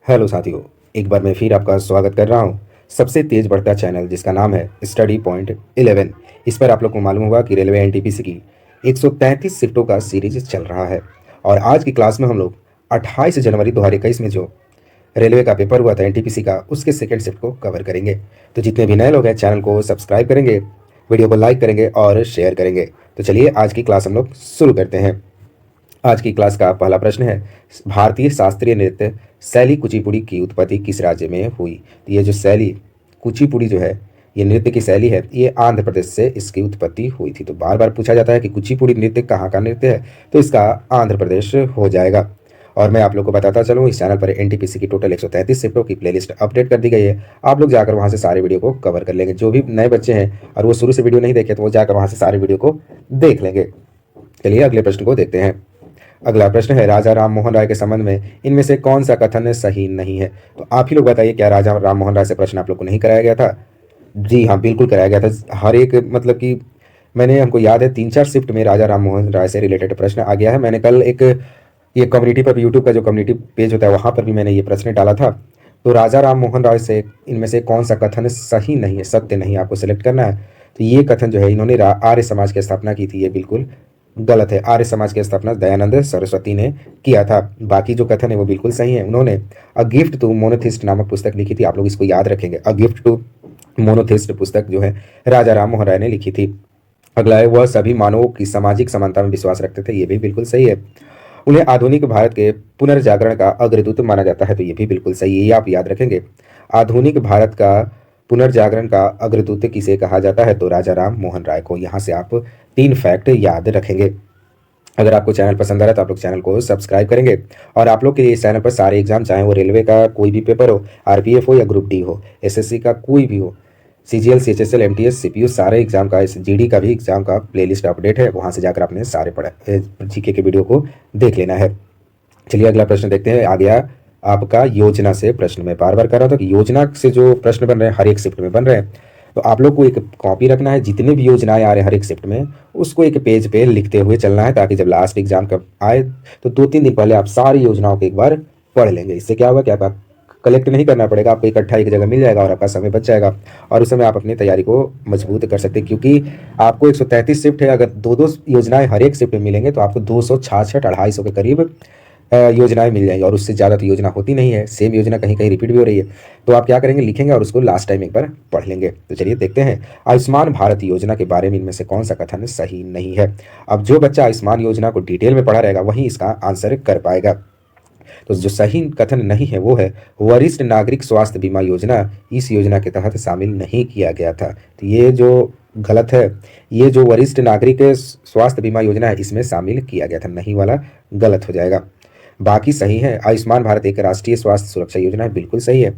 Hello साथियों, एक बार मैं फिर आपका स्वागत कर रहा हूँ सबसे तेज बढ़ता चैनल जिसका नाम है स्टडी पॉइंट 11। इस पर आप लोग को मालूम होगा कि रेलवे एनटीपीसी की 133 शिफ्टों का सीरीज चल रहा है। और आज की क्लास में हम लोग 28 जनवरी 2021 में जो रेलवे का पेपर हुआ था एनटीपीसी का, उसके सेकेंड शिफ्ट को कवर करेंगे। तो जितने भी नए लोग हैं चैनल को सब्सक्राइब करेंगे, वीडियो को लाइक करेंगे और शेयर करेंगे। तो चलिए आज की क्लास हम लोग शुरू करते हैं। आज की क्लास का पहला प्रश्न है, भारतीय शास्त्रीय नृत्य शैली कुचिपुड़ी की उत्पत्ति किस राज्य में हुई। तो ये जो शैली कुचिपुड़ी जो है, ये नृत्य की शैली है, ये आंध्र प्रदेश से इसकी उत्पत्ति हुई थी। तो बार बार पूछा जाता है कि कुचिपुड़ी नृत्य कहाँ का नृत्य है, तो इसका आंध्र प्रदेश हो जाएगा। और मैं आप लोग को बताता चलूँ, इस चैनल पर एनटीपीसी की टोटल 133 शिफ्टों की प्लेलिस्ट अपडेट कर दी गई है। आप लोग जाकर वहाँ से सारे वीडियो को कवर कर लेंगे। जो भी नए बच्चे हैं और वो शुरू से वीडियो नहीं देखे, तो वो जाकर वहाँ से सारे वीडियो को देख लेंगे। चलिए अगले प्रश्न को देखते हैं। अगला प्रश्न है, राजा राम मोहन राय के संबंध में इनमें से कौन सा कथन सही नहीं है। तो आप ही लोग बताइए, क्या राजा राम मोहन राय से प्रश्न आप लोग को नहीं कराया गया था? जी हाँ, बिल्कुल कराया गया था। हर एक मतलब कि हमको याद है 3-4 शिफ्ट में राजा राम मोहन राय से रिलेटेड प्रश्न आ गया है। मैंने कल एक ये कम्युनिटी पर भी, यूट्यूब का जो कम्युनिटी पेज होता है वहाँ पर भी मैंने ये प्रश्न डाला था। तो राजा राम मोहन राय से इनमें से कौन सा कथन सही नहीं है, सत्य नहीं, आपको सेलेक्ट करना है। तो ये कथन जो है, इन्होंने आर्य समाज की स्थापना की थी, ये बिल्कुल गलत है। आर्य समाज की स्थापना दयानंद सरस्वती ने किया था। बाकी जो कथन है वो बिल्कुल सही है। उन्होंने अ गिफ्ट टू मोनोथिस्ट नामक पुस्तक लिखी थी, आप लोग इसको याद रखेंगे। अ गिफ्ट टू मोनोथिस्ट पुस्तक जो है राजा राम मोहन राय ने लिखी थी। अगला है, वह सभी मानवों की सामाजिक समानता में विश्वास रखते थे, ये भी बिल्कुल सही है। उन्हें आधुनिक भारत के पुनर्जागरण का अग्रदूत माना जाता है, तो ये भी बिल्कुल सही है, ये आप याद रखेंगे। आधुनिक भारत का पुनर्जागरण का अग्रदूत किसे कहा जाता है, तो राजा राम मोहन राय को। यहाँ से आप 3 फैक्ट याद रखेंगे। अगर आपको चैनल पसंद आ रहा है तो आप लोग चैनल को सब्सक्राइब करेंगे। और आप लोग के लिए इस चैनल पर सारे एग्जाम, चाहे वो रेलवे का कोई भी पेपर हो, आरपीएफ हो या ग्रुप डी हो, एसएससी का कोई भी हो, सीजीएल, सीएचएसएल, एमटीएस, सीपीयू, सारे एग्जाम का, इस जीडी का भी एग्जाम का प्लेलिस्ट अपडेट है, वहाँ से जाकर आपने सारे जीके के वीडियो को देख लेना है। चलिए अगला प्रश्न देखते हैं। आ गया आपका योजना से प्रश्न। मैं बार बार कर रहा था कि योजना से जो प्रश्न बन रहे हैं हर एक शिफ्ट में बन रहे हैं, तो आप लोग को एक कॉपी रखना है। जितने भी योजनाएं आ रहे हैं हर एक शिफ्ट में, उसको एक पेज पे लिखते हुए चलना है, ताकि जब लास्ट एग्जाम कब आए तो 2-3 दिन पहले आप सारी योजनाओं को एक बार पढ़ लेंगे। इससे क्या होगा कि आपका कलेक्ट नहीं करना पड़ेगा, आपको इकट्ठा एक जगह मिल जाएगा और आपका समय बच जाएगा। और उस समय आप अपनी तैयारी को मजबूत कर सकते हैं, क्योंकि आपको 133 शिफ्ट है। अगर 2-2 योजनाएं हर एक शिफ्ट में मिलेंगे तो आपको 266 250 के करीब योजनाएं मिल जाएंगी। और उससे ज़्यादा तो योजना होती नहीं है, सेम योजना कहीं कहीं रिपीट भी हो रही है। तो आप क्या करेंगे, लिखेंगे और उसको लास्ट टाइम एक बार पढ़ लेंगे। तो चलिए देखते हैं, आयुष्मान भारत योजना के बारे में इनमें से कौन सा कथन सही नहीं है। अब जो बच्चा आयुष्मान योजना को डिटेल में पढ़ा रहेगा वही इसका आंसर कर पाएगा। तो जो सही कथन नहीं है वो है, वरिष्ठ नागरिक स्वास्थ्य बीमा योजना इस योजना के तहत शामिल नहीं किया गया था। तो ये जो गलत है, ये जो वरिष्ठ नागरिक स्वास्थ्य बीमा योजना है इसमें शामिल किया गया था, नहीं वाला गलत हो जाएगा। बाकी सही है। आयुष्मान भारत एक राष्ट्रीय स्वास्थ्य सुरक्षा योजना है, बिल्कुल सही है।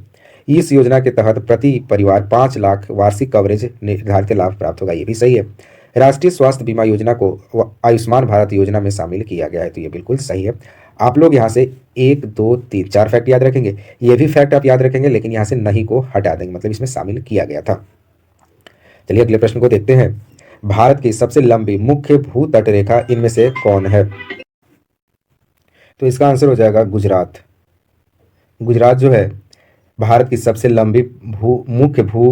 इस योजना के तहत प्रति परिवार 5 लाख वार्षिक कवरेज निर्धारित लाभ प्राप्त होगा, ये भी सही है। राष्ट्रीय स्वास्थ्य बीमा योजना को आयुष्मान भारत योजना में शामिल किया गया है, तो ये बिल्कुल सही है। आप लोग यहाँ से 1, 2, 3, 4 फैक्ट याद रखेंगे। ये भी फैक्ट आप याद रखेंगे, लेकिन यहाँ से नहीं को हटा देंगे, मतलब इसमें शामिल किया गया था। चलिए अगले प्रश्न को देखते हैं। भारत की सबसे लंबी मुख्य भू तट रेखा इनमें से कौन है। तो इसका आंसर हो जाएगा गुजरात। गुजरात जो है भारत की सबसे लंबी मुख्य भू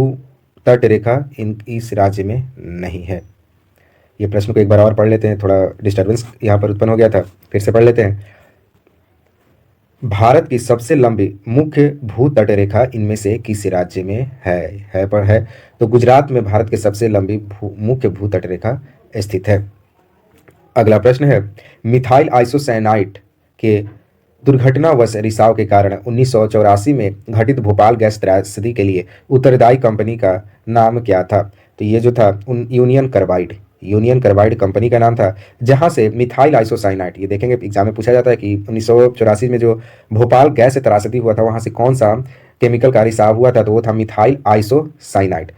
तट रेखा इस राज्य में नहीं है। ये प्रश्न को एक बार और पढ़ लेते हैं, थोड़ा डिस्टर्बेंस यहाँ पर उत्पन्न हो गया था, फिर से पढ़ लेते हैं। भारत की सबसे लंबी मुख्य भू तट रेखा इनमें से किस राज्य में है। तो गुजरात में भारत की सबसे लंबी मुख्य भू तट रेखा स्थित है। अगला प्रश्न है, मिथाइल आइसोसाइनाइड के दुर्घटनावश रिसाव के कारण 1984 में घटित भोपाल गैस त्रासदी के लिए उत्तरदायी कंपनी का नाम क्या था। तो ये जो था यूनियन कार्बाइड कंपनी का नाम था, जहां से मिथाइल आइसोसाइनाइड, ये देखेंगे एग्जाम में पूछा जाता है कि 1984 में जो भोपाल गैस त्रासदी हुआ था वहां से कौन सा केमिकल का रिसाव हुआ था, तो वो था मिथाइल आइसोसाइनाइड।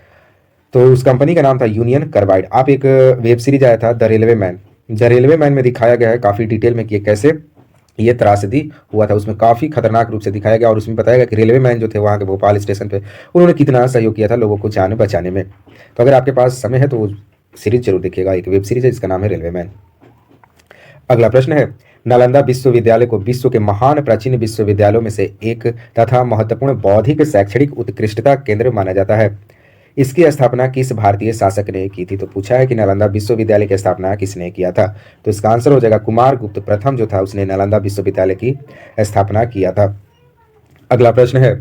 तो उस कंपनी का नाम था यूनियन कार्बाइड। आप एक वेब सीरीज आया था द रेलवे मैन में दिखाया गया है काफ़ी डिटेल में कि कैसे ये त्रासदी हुआ था। उसमें काफ़ी खतरनाक रूप से दिखाया गया और उसमें बताया गया कि रेलवे मैन जो थे वहाँ के भोपाल स्टेशन पे, उन्होंने कितना सहयोग किया था लोगों को जान बचाने में। तो अगर आपके पास समय है तो सीरीज जरूर देखिएगा, एक वेब सीरीज है जिसका नाम है रेलवे मैन। अगला प्रश्न है, नालंदा विश्वविद्यालय को विश्व के महान प्राचीन विश्वविद्यालयों में से एक तथा महत्वपूर्ण बौद्धिक शैक्षणिक उत्कृष्टता केंद्र माना जाता है। इसकी स्थापना किस भारतीय शासक ने की थी? तो पूछा है कि नालंदा विश्वविद्यालय की स्थापना किसने किया था। तो इसका आंसर हो जाएगा कुमार गुप्त प्रथम जो था उसने नालंदा विश्वविद्यालय की स्थापना किया था। अगला प्रश्न है,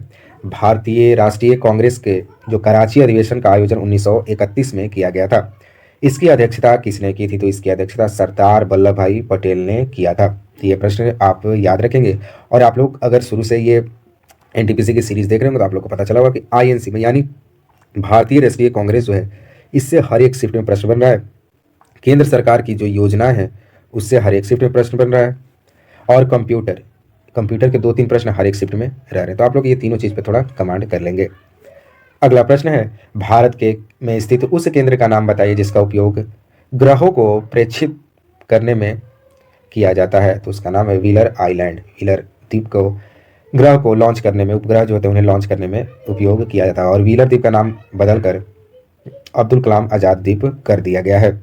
भारतीय राष्ट्रीय कांग्रेस के जो कराची अधिवेशन का आयोजन 1931 में किया गया था, इसकी अध्यक्षता किसने की थी? तो इसकी अध्यक्षता सरदार वल्लभ भाई पटेल ने किया था। तो ये प्रश्न आप याद रखेंगे। और आप लोग अगर शुरू से ये एनटीपीसी की सीरीज देख रहे हो तो आप लोग को पता चला होगा कि आईएनसी में यानी भारतीय राष्ट्रीय कांग्रेस जो है इससे हर एक शिफ्ट में प्रश्न बन रहा है। केंद्र सरकार की जो योजना है उससे हर एक शिफ्ट में प्रश्न बन रहा है। और कंप्यूटर के 2-3 प्रश्न हर एक शिफ्ट में रह रहे हैं। तो आप लोग ये तीनों चीज़ पे थोड़ा कमांड कर लेंगे। अगला प्रश्न है, भारत के में स्थित उस केंद्र का नाम बताइए जिसका उपयोग ग्रहों को प्रेक्षित करने में किया जाता है। तो उसका नाम है व्हीलर आइलैंड। व्हीलर द्वीप को ग्रह को लॉन्च करने में, उपग्रह जो होते हैं उन्हें लॉन्च करने में उपयोग किया जाता है। और व्हीलर द्वीप का नाम बदलकर अब्दुल कलाम आजाद द्वीप कर दिया गया है।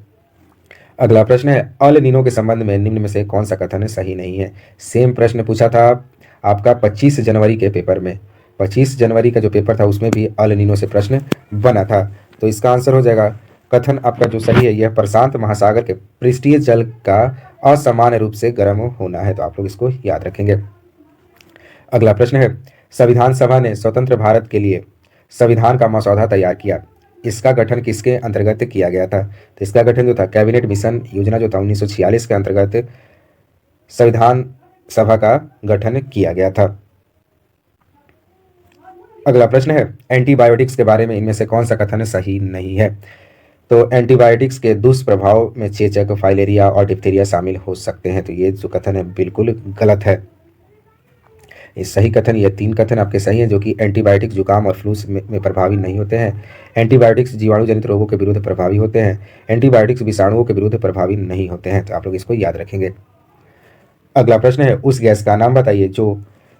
अगला प्रश्न है, अल नीनो के संबंध में निम्न में से कौन सा कथन सही नहीं है? सेम प्रश्न पूछा था आपका 25 जनवरी के पेपर में। 25 जनवरी का जो पेपर था उसमें भी अल नीनो से प्रश्न बना था। तो इसका आंसर हो जाएगा कथन आपका जो सही है यह प्रशांत महासागर के पृष्ठीय जल का असामान्य रूप से गर्म होना है। तो आप लोग इसको याद रखेंगे। अगला प्रश्न है, संविधान सभा ने स्वतंत्र भारत के लिए संविधान का मसौदा तैयार किया, इसका गठन किसके अंतर्गत किया गया था? तो इसका गठन जो था कैबिनेट मिशन योजना जो था 1946 के अंतर्गत संविधान सभा का गठन किया गया था। अगला प्रश्न है, एंटीबायोटिक्स के बारे में इनमें से कौन सा कथन सही नहीं है? तो एंटीबायोटिक्स के दुष्प्रभाव में चेचक, फाइलेरिया और डिप्थीरिया शामिल हो सकते हैं। तो ये जो कथन है बिल्कुल गलत है। ये सही कथन, ये 3 कथन आपके सही हैं जो कि एंटीबायोटिक्स जुकाम और फ्लू में प्रभावी नहीं होते हैं। एंटीबायोटिक्स जीवाणु जनित रोगों के विरुद्ध प्रभावी होते हैं। एंटीबायोटिक्स विषाणुओं के विरुद्ध प्रभावी नहीं होते हैं। तो आप लोग इसको याद रखेंगे। अगला प्रश्न है, उस गैस का नाम बताइए जो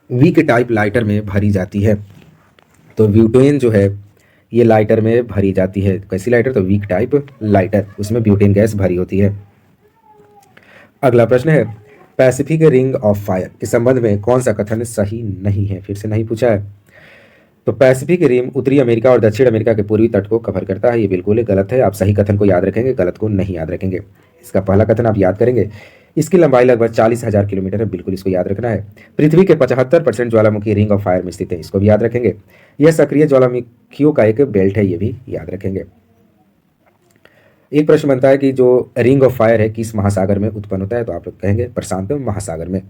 वीक टाइप लाइटर में भरी जाती है। तो ब्यूटेन जो है ये लाइटर में भरी जाती है। कैसी लाइटर? तो वीक टाइप लाइटर, उसमें ब्यूटेन गैस भरी होती है। अगला प्रश्न है, पैसिफिक रिंग ऑफ फायर के संबंध में कौन सा कथन सही नहीं है? फिर से नहीं पूछा है। तो पैसिफिक रिम उत्तरी अमेरिका और दक्षिण अमेरिका के पूर्वी तट को कवर करता है। ये बिल्कुल गलत है। आप सही कथन को याद रखेंगे, गलत को नहीं याद रखेंगे। इसका पहला कथन आप याद करेंगे, इसकी लंबाई लगभग 40,000 किलोमीटर है। बिल्कुल इसको याद रखना है। पृथ्वी के 75% ज्वालामुखी रिंग ऑफ फायर में स्थित है। इसको भी याद रखेंगे। यह सक्रिय ज्वालामुखियों का एक बेल्ट है। ये भी याद रखेंगे। एक प्रश्न बनता है कि जो रिंग ऑफ फायर है किस महासागर में उत्पन्न होता है? तो आप लोग कहेंगे प्रशांत महासागर में।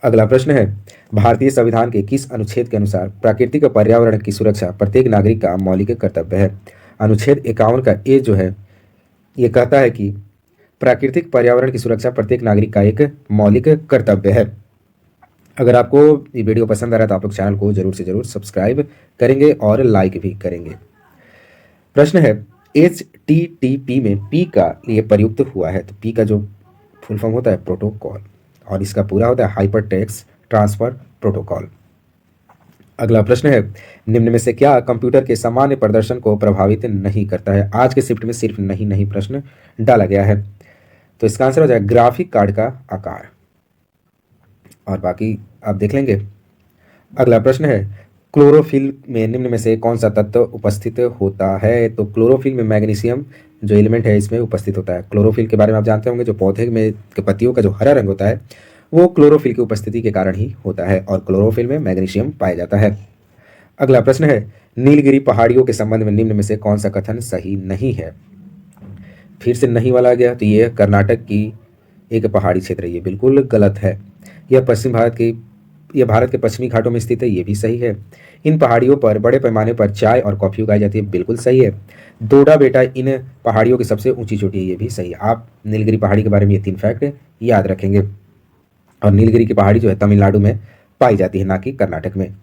अगला प्रश्न है, भारतीय संविधान के किस अनुच्छेद के अनुसार प्राकृतिक पर्यावरण की सुरक्षा प्रत्येक नागरिक का मौलिक कर्तव्य है? अनुच्छेद 51 का ए जो है ये कहता है कि प्राकृतिक पर्यावरण की सुरक्षा प्रत्येक नागरिक का एक मौलिक कर्तव्य है। अगर आपको ये वीडियो पसंद आ रहा है तो आप लोग चैनल को जरूर से जरूर सब्सक्राइब करेंगे और लाइक भी करेंगे। प्रश्न है, HTTP में P का ये प्रयुक्त हुआ है। तो P का जो फुल फॉर्म होता है प्रोटोकॉल और इसका पूरा होता है हाइपर टेक्स्ट ट्रांसफर प्रोटोकॉल। अगला प्रश्न है, निम्न में से क्या कंप्यूटर के सामान्य प्रदर्शन को प्रभावित नहीं करता है? आज के शिफ्ट में सिर्फ नहीं प्रश्न डाला गया है। तो इसका आंसर हो जाएगा ग्राफिक कार्ड का आकार, और बाकी आप देख लेंगे। अगला प्रश्न है, क्लोरोफिल में निम्न में से कौन सा तत्व उपस्थित होता है? तो क्लोरोफिल में मैग्नीशियम जो एलिमेंट है इसमें उपस्थित होता है। क्लोरोफिल के बारे में आप जानते होंगे, जो पौधे में के पत्तियों का जो हरा रंग होता है वो क्लोरोफिल की उपस्थिति के कारण ही होता है, और क्लोरोफिल में मैग्नीशियम पाया जाता है। अगला प्रश्न है, नीलगिरी पहाड़ियों के संबंध में निम्न में से कौन सा कथन सही नहीं है? फिर से नहीं वाला गया। तो ये कर्नाटक की एक पहाड़ी क्षेत्र है। ये बिल्कुल गलत है। यह भारत के पश्चिमी घाटों में स्थित है। ये भी सही है। इन पहाड़ियों पर बड़े पैमाने पर चाय और कॉफी उगाई जाती है। बिल्कुल सही है। डोडा बेटा इन पहाड़ियों की सबसे ऊंची चोटी है। ये भी सही है। आप नीलगिरी पहाड़ी के बारे में ये 3 फैक्ट याद रखेंगे। और नीलगिरी की पहाड़ी जो है तमिलनाडु में पाई जाती है, ना कि कर्नाटक में।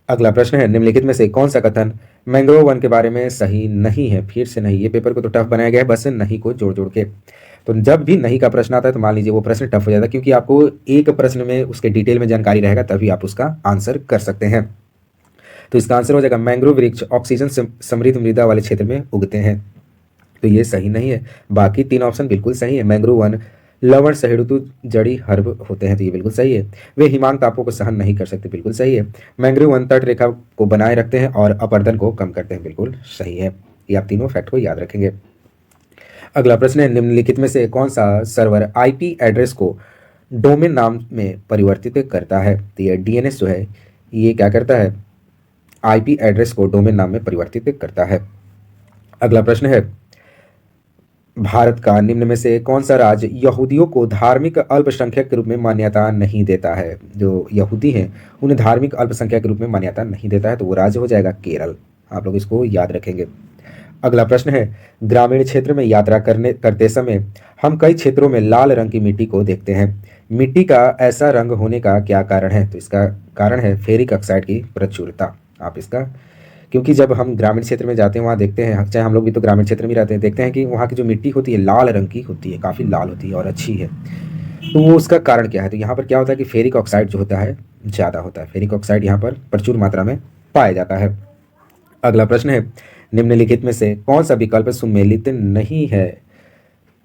अगला प्रश्न है, निम्नलिखित में से कौन सा कथन मैंग्रोव वन के बारे में सही नहीं है? फिर से नहीं। ये पेपर को तो टफ बनाया गया है बस नहीं को जोड़ जोड़ के। तो जब भी नहीं का प्रश्न आता है तो मान लीजिए वो प्रश्न टफ हो जाता है, क्योंकि आपको एक प्रश्न में उसके डिटेल में जानकारी रहेगा तभी आप उसका आंसर कर सकते हैं। तो इसका आंसर हो जाएगा मैंग्रोव वृक्ष ऑक्सीजन समृद्ध मृदा वाले क्षेत्र में उगते हैं। तो ये सही नहीं है। बाकी 3 ऑप्शन बिल्कुल सही है। मैंग्रोव वन लवण सहेड़ुतु जड़ी हर्ब होते हैं, तो ये बिल्कुल सही है। वे हिमांग तापों को सहन नहीं कर सकते, बिल्कुल सही है। मैंग्रोव वन तट रेखा को बनाए रखते हैं और अपरदन को कम करते हैं, बिल्कुल सही है। ये आप तीनों फैक्ट को याद रखेंगे। अगला प्रश्न है, निम्नलिखित में से कौन सा सर्वर आईपी एड्रेस को डोमेन नाम में परिवर्तित करता है? तो ये डीएनएस जो है ये क्या करता है, आईपी एड्रेस को डोमेन नाम में परिवर्तित करता है। अगला प्रश्न है, भारत का निम्न में से कौन सा राज्य यहूदियों को धार्मिक अल्पसंख्यक के रूप में मान्यता नहीं देता है? जो यहूदी हैं उन्हें धार्मिक अल्पसंख्यक के रूप में मान्यता नहीं देता है, तो वो राज्य हो जाएगा केरल। आप लोग इसको याद रखेंगे। अगला प्रश्न है, ग्रामीण क्षेत्र में यात्रा करते समय हम कई क्षेत्रों में लाल रंग की मिट्टी को देखते हैं। मिट्टी का ऐसा रंग होने का क्या कारण है? तो इसका कारण है फेरिक ऑक्साइड की प्रचुरता। आप इसका, क्योंकि जब हम ग्रामीण क्षेत्र में जाते हैं वहाँ देखते हैं, चाहे हम लोग भी तो ग्रामीण क्षेत्र में रहते हैं, देखते हैं कि वहाँ की जो मिट्टी होती है लाल रंग की होती है, काफ़ी लाल होती है और अच्छी है। तो वो उसका कारण क्या है? तो यहाँ पर क्या होता है कि फेरिक ऑक्साइड जो होता है ज़्यादा होता है। फेरिक ऑक्साइड यहाँ पर प्रचुर मात्रा में पाया जाता है। अगला प्रश्न है, निम्नलिखित में से कौन सा विकल्प सुमेलित नहीं है?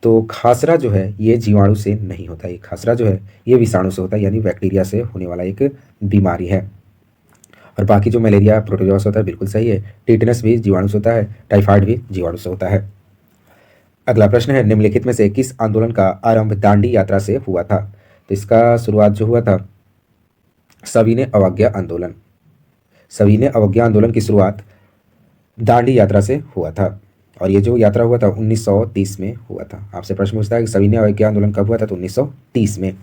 तो खासरा जो है ये जीवाणु से नहीं होता, ये खासरा जो है ये विषाणु से होता है, यानी बैक्टीरिया से होने वाला एक बीमारी है। और बाकी जो मलेरिया प्रोटोजोआ से होता है बिल्कुल सही है। टिटनस भी जीवाणु से होता है, टाइफाइड भी जीवाणु से होता है। अगला प्रश्न है, निम्नलिखित में से किस आंदोलन का आरंभ दांडी यात्रा से हुआ था? तो इसका शुरुआत जो हुआ था सविनय अवज्ञा आंदोलन। सविनय अवज्ञा आंदोलन की शुरुआत दांडी यात्रा से हुआ था और ये जो यात्रा हुआ था 1930 में हुआ था। आपसे प्रश्न पूछता है कि सविनय अवज्ञा आंदोलन कब हुआ था? तो 1930 में।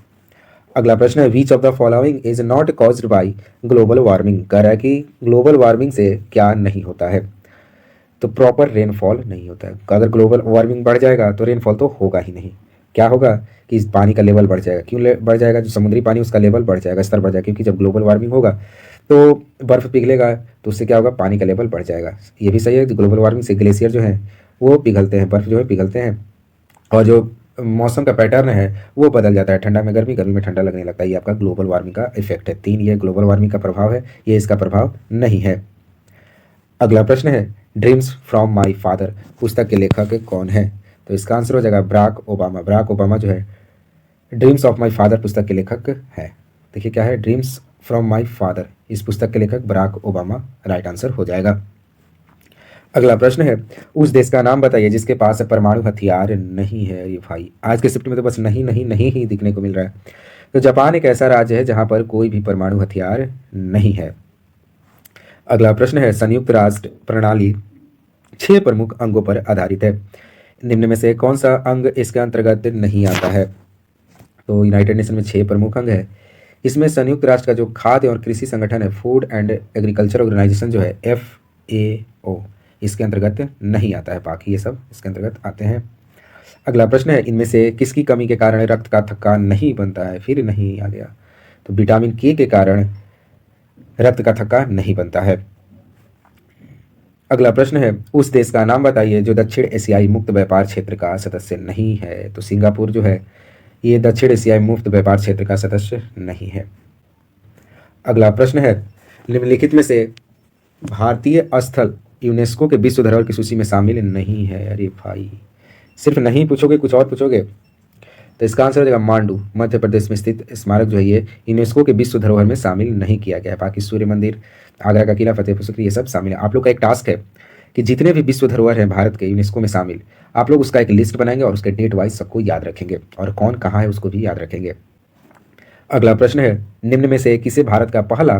अगला प्रश्न है, which of the following is not caused by global warming? कह रहा है कि ग्लोबल वार्मिंग से क्या नहीं होता है? तो प्रॉपर रेनफॉल नहीं होता है। अगर ग्लोबल वार्मिंग बढ़ जाएगा तो रेनफॉल तो होगा ही नहीं। क्या होगा कि इस पानी का लेवल बढ़ जाएगा। क्यों बढ़ जाएगा? जो समुद्री पानी उसका लेवल बढ़ जाएगा, स्तर बढ़ जाएगा, क्योंकि जब ग्लोबल वार्मिंग होगा तो बर्फ़ पिघलेगा तो उससे क्या होगा, पानी का लेवल बढ़ जाएगा। ये भी सही है, ग्लोबल वार्मिंग से ग्लेशियर जो है वो पिघलते हैं, बर्फ़ जो है पिघलते हैं और जो मौसम का पैटर्न है वो बदल जाता है। ठंडा में गर्मी, गर्मी में ठंडा लगने लगता है। ये आपका ग्लोबल वार्मिंग का इफेक्ट है। 3 ये ग्लोबल वार्मिंग का प्रभाव है, ये इसका प्रभाव नहीं है। अगला प्रश्न है, ड्रीम्स फ्रॉम माई फादर पुस्तक के लेखक कौन है? तो इसका आंसर हो जाएगा बराक ओबामा। बराक ओबामा जो है ड्रीम्स ऑफ माई फादर पुस्तक के लेखक है। देखिए क्या है, ड्रीम्स फ्रॉम माई फादर, इस पुस्तक के लेखक बराक ओबामा राइट आंसर हो जाएगा। अगला प्रश्न है, उस देश का नाम बताइए जिसके पास परमाणु हथियार नहीं है। ये भाई आज के शिफ्ट में तो बस नहीं नहीं नहीं ही दिखने को मिल रहा है। तो जापान एक ऐसा राज्य है जहां पर कोई भी परमाणु हथियार नहीं है। अगला प्रश्न है, संयुक्त राष्ट्र प्रणाली 6 प्रमुख अंगों पर आधारित है। निम्न में से कौन सा अंग इसके अंतर्गत नहीं आता है? तो यूनाइटेड नेशन में 6 प्रमुख अंग है। इसमें संयुक्त राष्ट्र का जो खाद्य और कृषि संगठन है, फूड एंड एग्रीकल्चर ऑर्गेनाइजेशन जो है FAO, इसके अंतर्गत नहीं आता है। बाकी ये सब इसके अंतर्गत आते हैं। अगला प्रश्न है, इनमें से किसकी कमी के कारण रक्त का थक्का नहीं बनता है? फिर नहीं आ गया। तो विटामिन के कारण रक्त का थक्का नहीं बनता है। अगला प्रश्न है, उस देश का नाम बताइए जो दक्षिण एशियाई मुक्त व्यापार क्षेत्र का सदस्य नहीं है। तो सिंगापुर जो है ये दक्षिण एशियाई मुक्त व्यापार क्षेत्र का सदस्य नहीं है। अगला प्रश्न है, निम्नलिखित में से भारतीय स्थल यूनेस्को के विश्व धरोहर की सूची में शामिल नहीं है। अरे भाई सिर्फ नहीं पूछोगे, कुछ और पूछोगे? तो इसका आंसर हो जाएगा मांडू, मध्य प्रदेश में स्थित स्मारक जो है ये यूनेस्को के विश्व धरोहर में शामिल नहीं किया गया है। बाकी सूर्य मंदिर, आगरा का किला, फतेहपुर सीकरी, ये सब शामिल है। आप लोग का एक टास्क है कि जितने भी विश्व धरोहर हैं भारत के यूनेस्को में शामिल, आप लोग उसका एक लिस्ट बनाएंगे और उसके डेट वाइज सबको याद रखेंगे और कौन कहाँ है उसको भी याद रखेंगे। अगला प्रश्न है, निम्न में से किसे भारत का पहला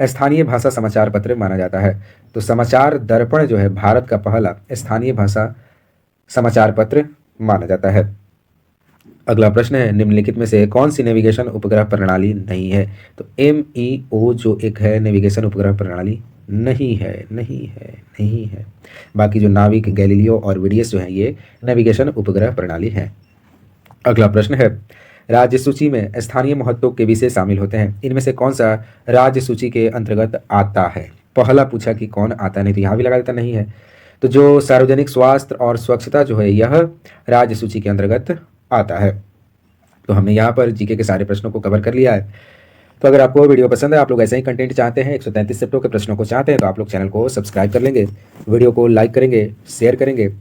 स्थानीय भाषा समाचार पत्र माना जाता है? तो समाचार दर्पण जो है भारत का पहला स्थानीय भाषा समाचार पत्र माना जाता है। अगला प्रश्न है, निम्नलिखित में से कौन सी नेविगेशन उपग्रह प्रणाली नहीं है? तो MEO जो एक है नेविगेशन उपग्रह प्रणाली नहीं है, नहीं है, नहीं है। बाकी जो नाविक, गैलीलियो और वीडियस जो है ये नेविगेशन उपग्रह प्रणाली है। अगला प्रश्न है, राज्य सूची में स्थानीय महत्व के विषय शामिल होते हैं। इनमें से कौन सा राज्य सूची के अंतर्गत आता है? पहला पूछा कि कौन आता नहीं, तो यहाँ भी लगा देता नहीं है। तो जो सार्वजनिक स्वास्थ्य और स्वच्छता जो है यह राज्य सूची के अंतर्गत आता है। तो हमने यहाँ पर जीके के सारे प्रश्नों को कवर कर लिया है। तो अगर आपको वीडियो पसंद है, आप लोग ऐसा ही कंटेंट चाहते हैं, 133 शिफ्टों के प्रश्नों को चाहते हैं, तो आप लोग चैनल को सब्सक्राइब कर लेंगे, वीडियो को लाइक करेंगे, शेयर करेंगे।